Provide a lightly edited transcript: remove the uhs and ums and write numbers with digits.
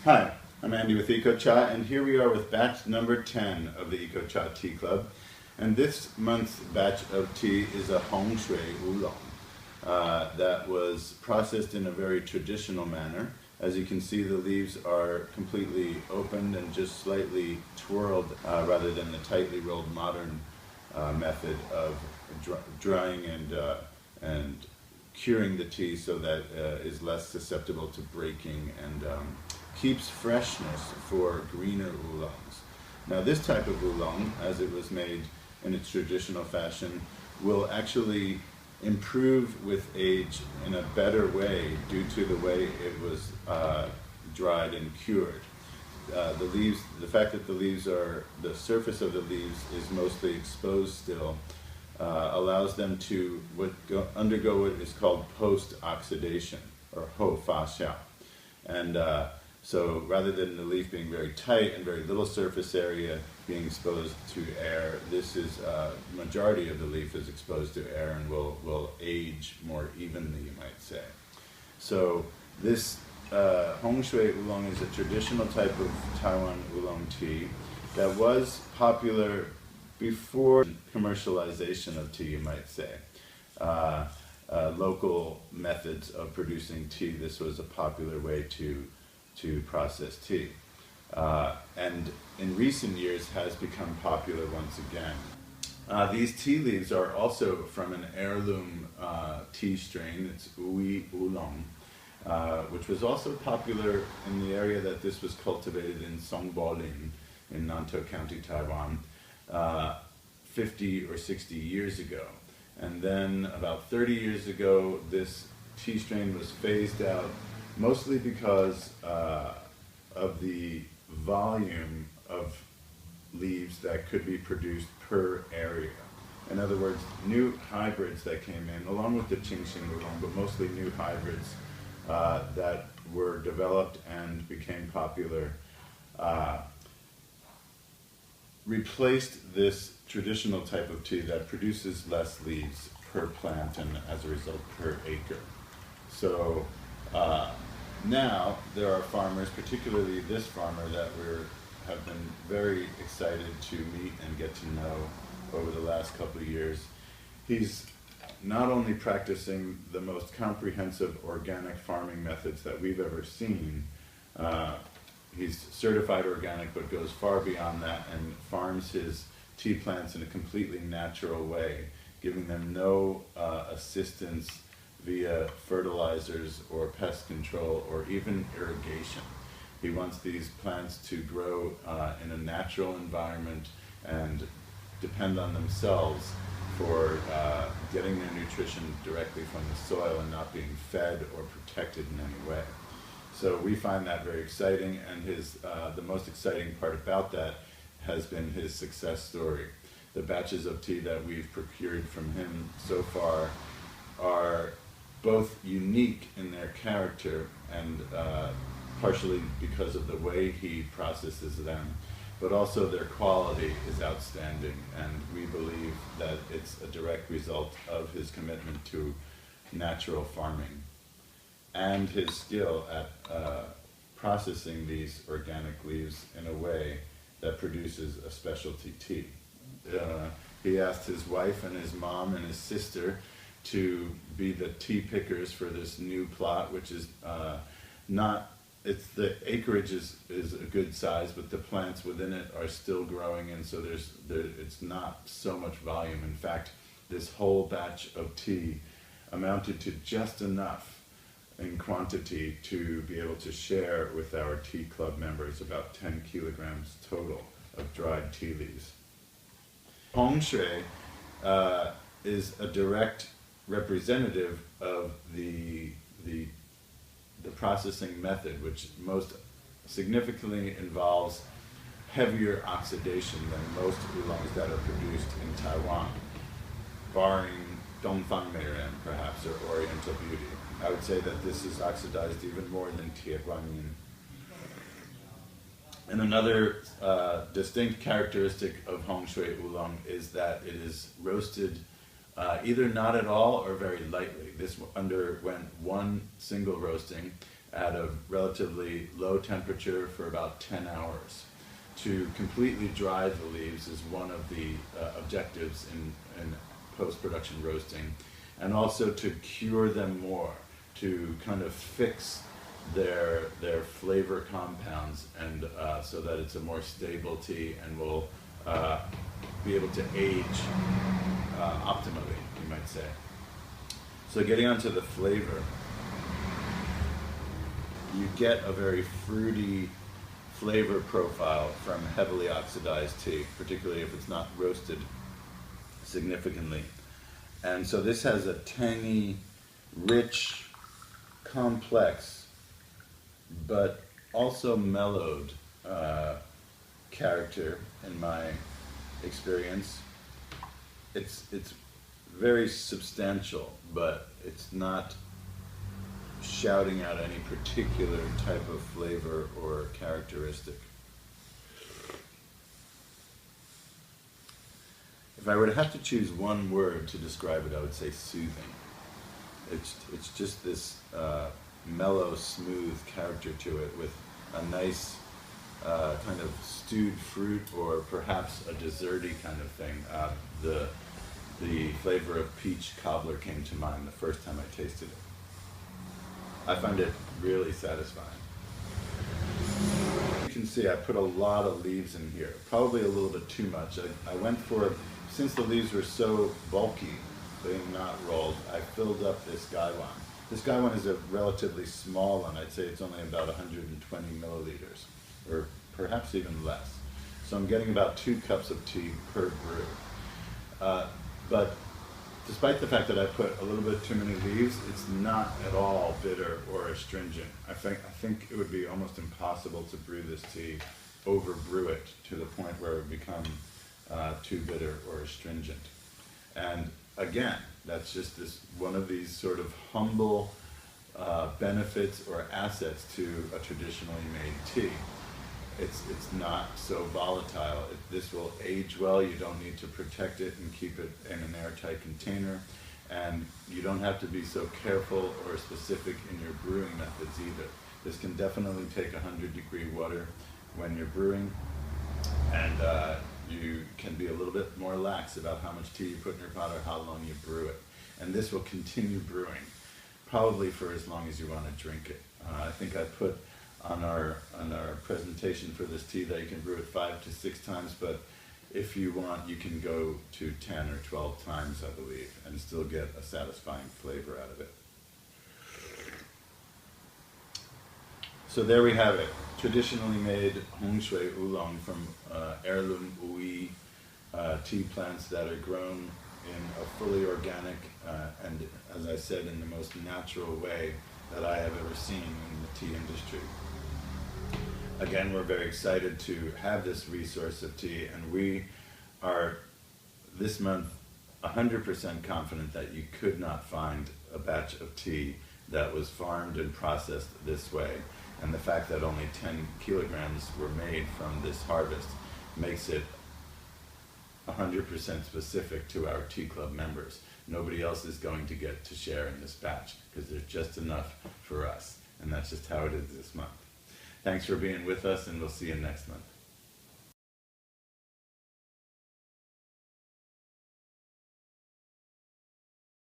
Hi, I'm Andy with Eco Cha, and here we are with batch number 10 of the Eco Cha Tea Club. And this month's batch of tea is a Hongshui Oolong that was processed in a very traditional manner. As you can see, the leaves are completely opened and just slightly twirled rather than the tightly rolled modern method of drying and curing the tea so that is less susceptible to breaking and keeps freshness for greener oolongs. Now this type of oolong, as it was made in its traditional fashion, will actually improve with age in a better way due to the way it was dried and cured. The leaves, the fact that the surface of the leaves is mostly exposed still, allows them to undergo what is called post-oxidation, or ho fa xiao. And so rather than the leaf being very tight and very little surface area being exposed to air, this is majority of the leaf is exposed to air and will age more evenly, you might say. So this Hongshui Oolong is a traditional type of Taiwan oolong tea that was popular before commercialization of tea, you might say. Local methods of producing tea, this was a popular way to process tea. And in recent years has become popular once again. These tea leaves are also from an heirloom tea strain. It's Wuyi Oolong, which was also popular in the area that this was cultivated in Songbolin in Nantou County, Taiwan, 50 or 60 years ago. And then about 30 years ago, this tea strain was phased out, mostly because of the volume of leaves that could be produced per area. In other words, new hybrids that came in, along with the Qingxing Oolong, but mostly new hybrids that were developed and became popular, replaced this traditional type of tea that produces less leaves per plant and as a result per acre. So now there are farmers, particularly this farmer that have been very excited to meet and get to know over the last couple of years. He's not only practicing the most comprehensive organic farming methods that we've ever seen, he's certified organic but goes far beyond that and farms his tea plants in a completely natural way, giving them no assistance via fertilizers or pest control or even irrigation. He wants these plants to grow in a natural environment and depend on themselves for getting their nutrition directly from the soil and not being fed or protected in any way. So we find that very exciting, and the most exciting part about that has been his success story. The batches of tea that we've procured from him so far are both unique in their character and partially because of the way he processes them, but also their quality is outstanding, and we believe that it's a direct result of his commitment to natural farming and his skill at processing these organic leaves in a way that produces a specialty tea. He asked his wife and his mom and his sister to be the tea pickers for this new plot, which is the acreage is a good size, but the plants within it are still growing, and so it's not so much volume. In fact, this whole batch of tea amounted to just enough in quantity to be able to share with our tea club members, about 10 kilograms total of dried tea leaves. Hongshui is a direct representative of the processing method, which most significantly involves heavier oxidation than most oolongs that are produced in Taiwan, barring Dongfang Meiren perhaps, or Oriental Beauty. I would say that this is oxidized even more than Tie Guanyin. And another distinct characteristic of Hongshui Oolong is that it is roasted either not at all or very lightly. This underwent one single roasting at a relatively low temperature for about 10 hours. To completely dry the leaves is one of the objectives in post-production roasting, and also to cure them more, to kind of fix their flavor compounds, and so that it's a more stable tea and will be able to age optimally, you might say. So getting onto the flavor, you get a very fruity flavor profile from heavily oxidized tea, particularly if it's not roasted significantly. And so this has a tangy, rich, complex, but also mellowed character in my experience. It's very substantial, but it's not shouting out any particular type of flavor or characteristic. If I were to have to choose one word to describe it, I would say soothing. It's just this mellow, smooth character to it, with a nice kind of stewed fruit, or perhaps a desserty kind of thing. The flavor of peach cobbler came to mind the first time I tasted it. I find it really satisfying. You can see I put a lot of leaves in here, probably a little bit too much. I went for, since the leaves were so bulky, being not rolled, I filled up this gaiwan. This gaiwan is a relatively small one. I'd say it's only about 120 milliliters, or perhaps even less. So I'm getting about 2 cups of tea per brew. But despite the fact that I put a little bit too many leaves, it's not at all bitter or astringent. I think it would be almost impossible to brew this tea, over brew it to the point where it would become too bitter or astringent. And again, that's just one of these sort of humble benefits or assets to a traditionally made tea. It's not so volatile. This will age well. You don't need to protect it and keep it in an airtight container. And you don't have to be so careful or specific in your brewing methods either. This can definitely take 100-degree water when you're brewing, and you can be a little bit more lax about how much tea you put in your pot or how long you brew it. And this will continue brewing, probably for as long as you want to drink it. I think I put on our presentation for this tea that you can brew it 5 to 6 times, but if you want, you can go to 10 or 12 times, I believe, and still get a satisfying flavor out of it. So there we have it. Traditionally made Hongshui Oolong from Heirloom Wuyi tea plants that are grown in a fully organic and, as I said, in the most natural way that I have ever seen in the tea industry. Again, we're very excited to have this resource of tea, and we are this month 100% confident that you could not find a batch of tea that was farmed and processed this way. And the fact that only 10 kilograms were made from this harvest makes it 100% specific to our Tea Club members. Nobody else is going to get to share in this batch, because there's just enough for us. And that's just how it is this month. Thanks for being with us, and we'll see you next month.